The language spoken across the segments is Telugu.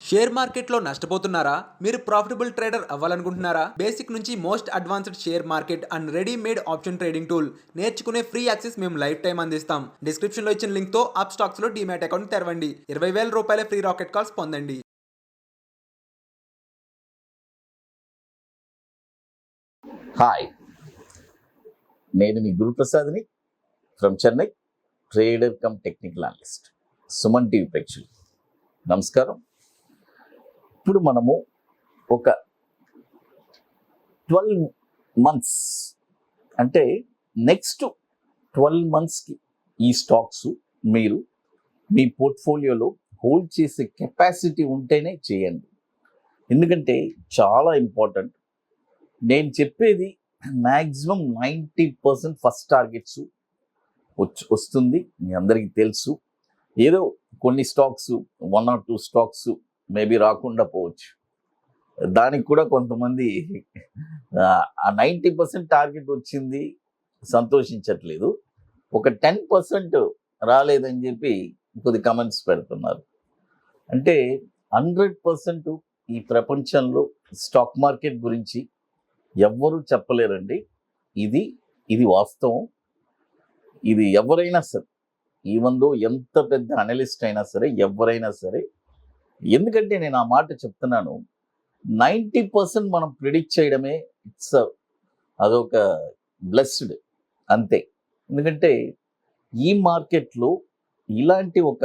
షేర్ మార్కెట్లో నష్టపోతున్నారా? మీరు ప్రాఫిటబుల్ ట్రేడర్ అవ్వాలనుకుంటున్నారా? బేసిక్ నుంచి most advanced share market and readymade option trading tool నేర్చుకునే ఫ్రీ యాక్సెస్ మేము లైఫ్ టైం అందిస్తాం. డిస్క్రిప్షన్లో ఇచ్చిన లింక్తో అప్స్టాక్స్లో డీమ్యాట్ అకౌంట్ తెరవండి. 20,000 రూపాయల ఫ్రీ రాకెట్ కాల్స్ పొందండి. హాయ్, నేను మీ గురు ప్రసాద్ని from Chennai, trader cum technical analyst. Suman TV ప్రేక్షకులు నమస్కారం. ఇప్పుడు మనము ఒక 12 months అంటే నెక్స్ట్ 12 monthsకి ఈ స్టాక్స్ మీరు మీ పోర్ట్ఫోలియోలో హోల్డ్ చేసే కెపాసిటీ ఉంటేనే చేయండి. ఎందుకంటే చాలా ఇంపార్టెంట్. నేను చెప్పేది మ్యాక్సిమం 90% ఫస్ట్ టార్గెట్స్ వస్తుంది, మీ అందరికీ తెలుసు. ఏదో కొన్ని స్టాక్స్ 1 or 2 స్టాక్స్ మేబీ రాకుండా పోవచ్చు. దానికి కూడా కొంతమంది ఆ 90% టార్గెట్ వచ్చింది సంతోషించట్లేదు, ఒక 10% రాలేదని చెప్పి కొద్ది కమెంట్స్ పెడుతున్నారు. అంటే 100% ఈ ప్రపంచంలో స్టాక్ మార్కెట్ గురించి ఎవ్వరూ చెప్పలేరండి. ఇది వాస్తవం. ఇది ఎవరైనా సరే, ఈవెందో ఎంత పెద్ద అనలిస్ట్ అయినా సరే, ఎవరైనా సరే. ఎందుకంటే నేను ఆ మాట చెప్తున్నాను, 90% మనం ప్రిడిక్ట్ చేయడమే అదొక బ్లెస్డ్ అంతే. ఎందుకంటే ఈ మార్కెట్లో ఇలాంటి ఒక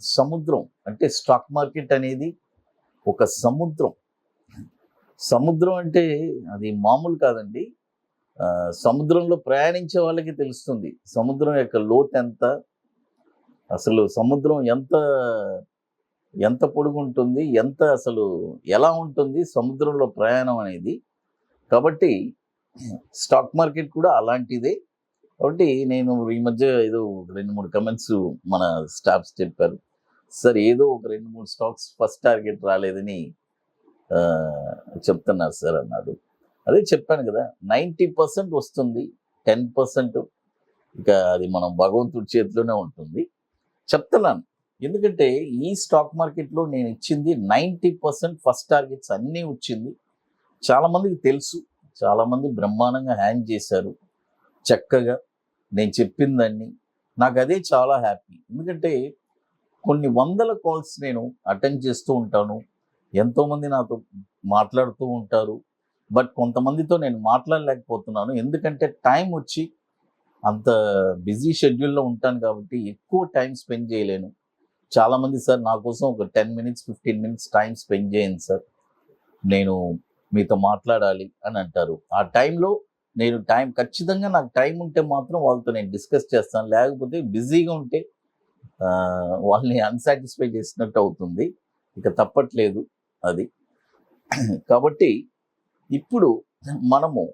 సముద్రం, అంటే స్టాక్ మార్కెట్ అనేది ఒక సముద్రం అంటే అది మామూలు కాదండి. సముద్రంలో ప్రయాణించే వాళ్ళకి తెలుస్తుంది సముద్రం యొక్క లోతు ఎంత, అసలు సముద్రం ఎంత పొడుగు ఉంటుంది, ఎంత అసలు ఎలా ఉంటుంది సముద్రంలో ప్రయాణం అనేది. కాబట్టి స్టాక్ మార్కెట్ కూడా అలాంటిదే. కాబట్టి నేను ఈ మధ్య ఏదో 2-3 కమెంట్స్ మన స్టాఫ్స్ చెప్పారు, సార్ ఏదో ఒక 2-3 స్టాక్స్ ఫస్ట్ టార్గెట్ రాలేదని చెప్తున్నారు సార్ అన్నాడు. అదే చెప్పాను కదా, 90% వస్తుంది, 10% ఇక అది మనం భగవంతుడి చేతిలోనే ఉంటుంది. చెప్తున్నాను ఎందుకంటే ఈ స్టాక్ మార్కెట్లో నేను ఇచ్చింది 90% ఫస్ట్ టార్గెట్స్ అన్నీ వచ్చింది. చాలామందికి తెలుసు, చాలామంది బ్రహ్మాండంగా హ్యాండ్ చేశారు చక్కగా నేను చెప్పిందాన్ని. నాకు అదే చాలా హ్యాపీ. ఎందుకంటే కొన్ని వందల కాల్స్ నేను అటెండ్ చేస్తూ ఉంటాను, ఎంతోమంది నాతో మాట్లాడుతూ ఉంటారు. బట్ కొంతమందితో నేను మాట్లాడలేకపోతున్నాను, ఎందుకంటే టైం వచ్చి అంత బిజీ షెడ్యూల్లో ఉంటాను కాబట్టి ఎక్కువ టైం స్పెండ్ చేయలేను. చాలామంది సార్ నా కోసం ఒక 10 minutes 15 minutes టైం స్పెండ్ చేయండి సార్, నేను మీతో మాట్లాడాలి అని అంటారు. ఆ టైంలో నేను ఖచ్చితంగా నాకు టైం ఉంటే మాత్రం వాళ్ళతో నేను డిస్కస్ చేస్తాను. లేకపోతే బిజీగా ఉంటే వాళ్ళని అన్సాటిస్ఫై చేసినట్టు అవుతుంది, ఇక తప్పట్లేదు అది. కాబట్టి ఇప్పుడు మనము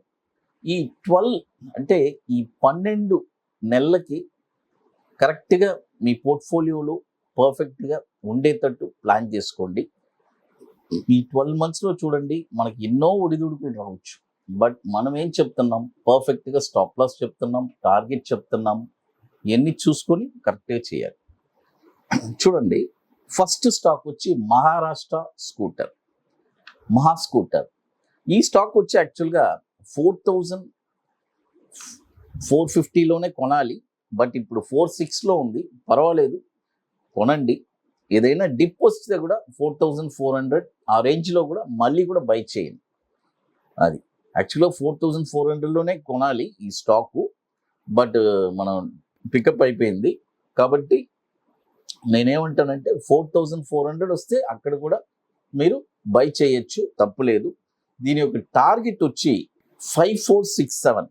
ఈ 12 అంటే ఈ 12 నెలలకి కరెక్ట్గా మీ పోర్ట్ఫోలియోలో పర్ఫెక్ట్గా ఉండేటట్టు ప్లాన్ చేసుకోండి. ఈ 12 monthsలో చూడండి, మనకి ఎన్నో ఒడిదుడుకులు రావచ్చు. బట్ మనం ఏం చెప్తున్నాం, పర్ఫెక్ట్గా స్టాప్ లాస్ చెప్తున్నాం, టార్గెట్ చెప్తున్నాం, ఇవన్నీ చూసుకొని కరెక్ట్గా చేయాలి. చూడండి, ఫస్ట్ స్టాక్ వచ్చి మహారాష్ట్ర స్కూటర్, మహా స్కూటర్. ఈ స్టాక్ వచ్చి యాక్చువల్గా 4,450లోనే కొనాలి, బట్ ఇప్పుడు 4,600లో ఉంది. పర్వాలేదు, కొనండి. ఏదైనా డిప్ వస్తే కూడా 4,400 ఆ రేంజ్లో కూడా మళ్ళీ కూడా బై చేయండి. అది యాక్చువల్గా 4,400లోనే కొనాలి ఈ స్టాకు, బట్ మనం పికప్ అయిపోయింది. కాబట్టి నేనేమంటానంటే 4,400 వస్తే అక్కడ కూడా మీరు బై చేయొచ్చు, తప్పులేదు. దీని యొక్క టార్గెట్ వచ్చి 5,467.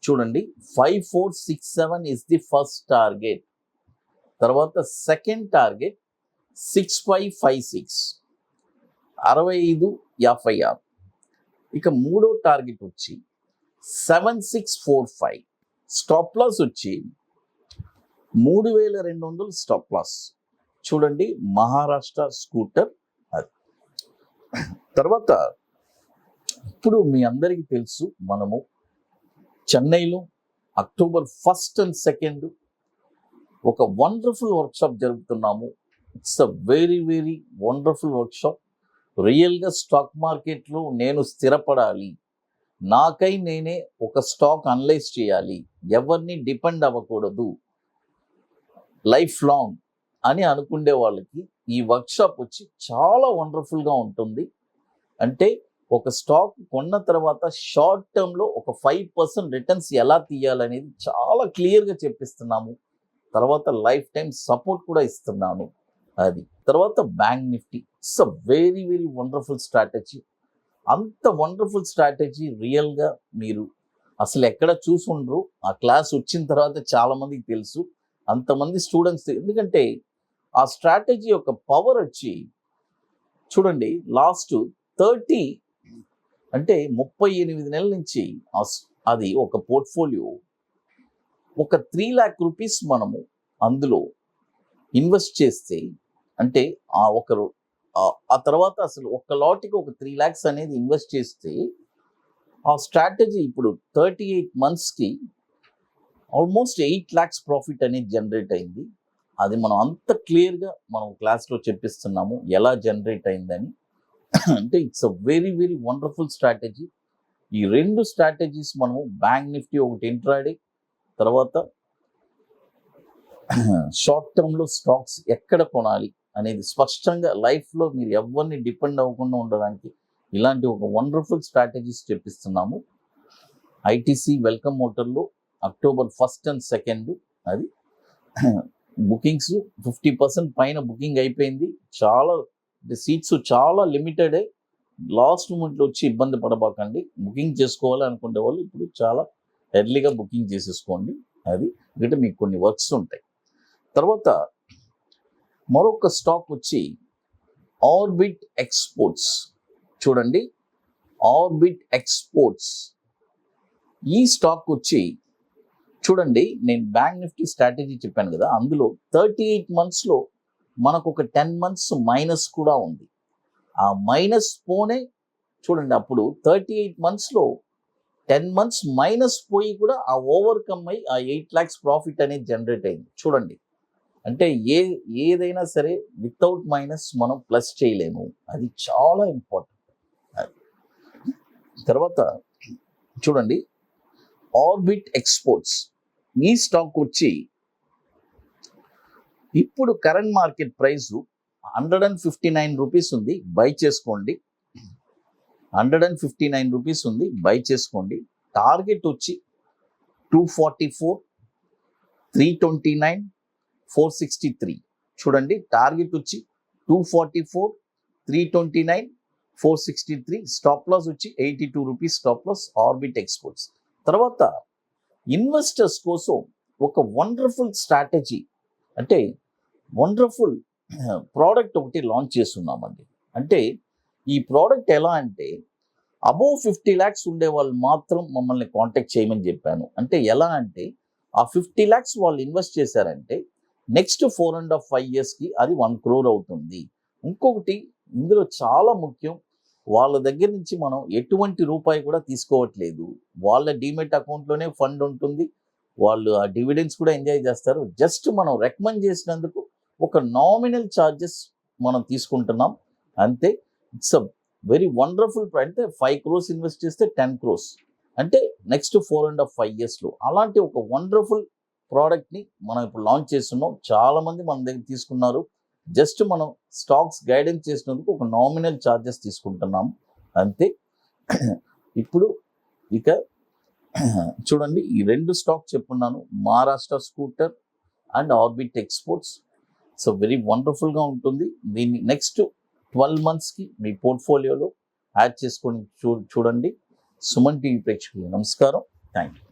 చూడండి, 5,467 ఇస్ ది ఫస్ట్ టార్గెట్. తర్వాత సెకండ్ టార్గెట్ 6,556, 65,56. ఇక మూడో టార్గెట్ వచ్చి 7,645. స్టాప్ లాస్ వచ్చి 3,200 స్టాప్ లాస్. చూడండి, మహారాష్ట్ర స్కూటర్ అది. తర్వాత ఇప్పుడు మీ అందరికీ తెలుసు, మనము చెన్నైలో October 1st and 2nd ఒక వండర్ఫుల్ వర్క్షాప్ జరుపుతున్నాము. It's a very very wonderful workshop. రియల్గా స్టాక్ మార్కెట్లో నేను స్థిరపడాలి, నాకై నేనే ఒక స్టాక్ అనలైజ్ చేయాలి, ఎవరిని డిపెండ్ అవ్వకూడదు లైఫ్ లాంగ్ అని అనుకునే వాళ్ళకి ఈ వర్క్షాప్ వచ్చి చాలా వండర్ఫుల్గా ఉంటుంది. అంటే ఒక స్టాక్ కొన్న తర్వాత షార్ట్ టర్మ్లో ఒక 5% రిటర్న్స్ ఎలా తీయాలనేది చాలా క్లియర్గా చెప్పిస్తున్నాము. తర్వాత లైఫ్ టైం సపోర్ట్ కూడా ఇస్తున్నాను. అది తర్వాత bank Nifty it's a very very wonderful strategy. అంత వండర్ఫుల్ స్ట్రాటజీ రియల్గా మీరు అసలు ఎక్కడ చూసుండ్రు. ఆ క్లాస్ వచ్చిన తర్వాత చాలామందికి తెలుసు, అంతమంది స్టూడెంట్స్. ఎందుకంటే ఆ స్ట్రాటజీ యొక్క పవర్ వచ్చి చూడండి, లాస్ట్ 30 అంటే 38 నెలల నుంచి అది ఒక పోర్ట్ఫోలియో ఒక 3 lakh రూపీస్ మనము అందులో ఇన్వెస్ట్ చేస్తే, అంటే ఆ తర్వాత అసలు ఒక లాట్కి ఒక 3 lakhs అనేది ఇన్వెస్ట్ చేస్తే ఆ స్ట్రాటజీ ఇప్పుడు 38 monthsకి ఆల్మోస్ట్ 8 lakhs ప్రాఫిట్ అనేది జనరేట్ అయింది. అది మనం అంత క్లియర్గా మనం క్లాస్లో చెప్పిస్తున్నాము ఎలా జనరేట్ అయిందని. అంటే it's a very very wonderful strategy. ఈ 2 స్ట్రాటజీస్ మనము బ్యాంక్ నిఫ్టీ ఒకటి ఇంట్రాడే, తర్వాత షార్ట్ టర్మ్లో స్టాక్స్ ఎక్కడ కొనాలి అనేది స్పష్టంగా లైఫ్లో మీరు ఎవరిని డిపెండ్ అవ్వకుండా ఉండడానికి ఇలాంటి ఒక వండర్ఫుల్ స్ట్రాటజీస్ చెప్పిస్తున్నాము. ఐటీసీ వెల్కమ్ మోటర్లో October 1st and 2nd అది బుకింగ్స్ 50% పైన బుకింగ్ అయిపోయింది. చాలా సీట్స్ చాలా లిమిటెడే. లాస్ట్ మూమెంట్లో వచ్చి ఇబ్బంది పడబాకండి. బుకింగ్ చేసుకోవాలి అనుకునే వాళ్ళు ఇప్పుడు చాలా ఎర్లీగా బుకింగ్ చేసేసుకోండి. అది ఎందుకంటే మీకు కొన్ని వర్క్స్ ఉంటాయి. తర్వాత మరొక స్టాక్ వచ్చి ఆర్బిట్ ఎక్స్పోర్ట్స్. చూడండి, ఆర్బిట్ ఎక్స్పోర్ట్స్ ఈ స్టాక్ వచ్చి చూడండి, నేను బ్యాంక్ నిఫ్టీ స్ట్రాటజీ చెప్పాను కదా, అందులో 38 monthsలో మనకు ఒక 10 months మైనస్ కూడా ఉంది. ఆ మైనస్ పోనే చూడండి, అప్పుడు 38 monthsలో 10 months మైనస్ పోయి కూడా ఆ ఓవర్కమ్ అయ్యి ఆ 8 lakhs ప్రాఫిట్ అనేది జనరేట్ అయింది. చూడండి, అంటే ఏదైనా సరే వితౌట్ మైనస్ మనం ప్లస్ చేయలేము. అది చాలా ఇంపార్టెంట్. తర్వాత చూడండి, ఆర్బిట్ ఎక్స్పోర్ట్స్ ఈ స్టాక్ వచ్చి ఇప్పుడు కరెంట్ మార్కెట్ ప్రైస్ 159 రూపీస్ ఉంది, బై చేసుకోండి. 159 రూపీస్ ఉంది, బై చేసుకోండి. టార్గెట్ వచ్చి 244, 329, 463. చూడండి, టార్గెట్ వచ్చి 244, 329, 463. స్టాప్ లాస్ వచ్చి 82 rupees stop loss Orbit Exports. తర్వాత ఇన్వెస్టర్స్ కోసం ఒక వండర్ఫుల్ స్ట్రాటజీ, అంటే వండర్ఫుల్ ప్రోడక్ట్ ఒకటి లాంచ్ చేస్తున్నామండి. అంటే ఈ ప్రోడక్ట్ ఎలా అంటే అబోవ్ 50 lakhs ఉండే వాళ్ళు మాత్రం మమ్మల్ని కాంటాక్ట్ చేయమని చెప్పాను. అంటే ఎలా అంటే ఆ 50 lakhs వాళ్ళు ఇన్వెస్ట్ చేశారంటే నెక్స్ట్ 4.5 yearsకి అది 1 crore అవుతుంది. ఇంకొకటి ఇందులో చాలా ముఖ్యం, వాళ్ళ దగ్గర నుంచి మనం ఎటువంటి రూపాయి కూడా తీసుకోవట్లేదు. వాళ్ళ డీమెట్ అకౌంట్లోనే ఫండ్ ఉంటుంది. వాళ్ళు ఆ డివిడెండ్స్ కూడా ఎంజాయ్ చేస్తారు. జస్ట్ మనం రికమెండ్ చేసినందుకు ఒక నామినల్ ఛార్జెస్ మనం తీసుకుంటున్నాం అంతే. It's a very wonderful. అంటే 5 crores ఇన్వెస్ట్ చేస్తే 10 crores, అంటే నెక్స్ట్ 4.5 yearsలో అలాంటి ఒక వండర్ఫుల్ ప్రోడక్ట్ని మనం ఇప్పుడు లాంచ్ చేస్తున్నాం. చాలామంది మన దగ్గర తీసుకున్నారు. జస్ట్ మనం స్టాక్స్ గైడెన్స్ చేసినందుకు ఒక నామినల్ ఛార్జెస్ తీసుకుంటున్నాము అంతే. ఇప్పుడు ఇక చూడండి, ఈ 2 స్టాక్ చెప్పున్నాను, Maharashtra scooter and orbit exports. So very వండర్ఫుల్గా ఉంటుంది. దీన్ని నెక్స్ట్ 12 monthsకి మీ పోర్ట్ఫోలియోలో యాడ్ చేసుకొని చూడండి. సుమన్ టీవీ ప్రేక్షకులు నమస్కారం. Thank you.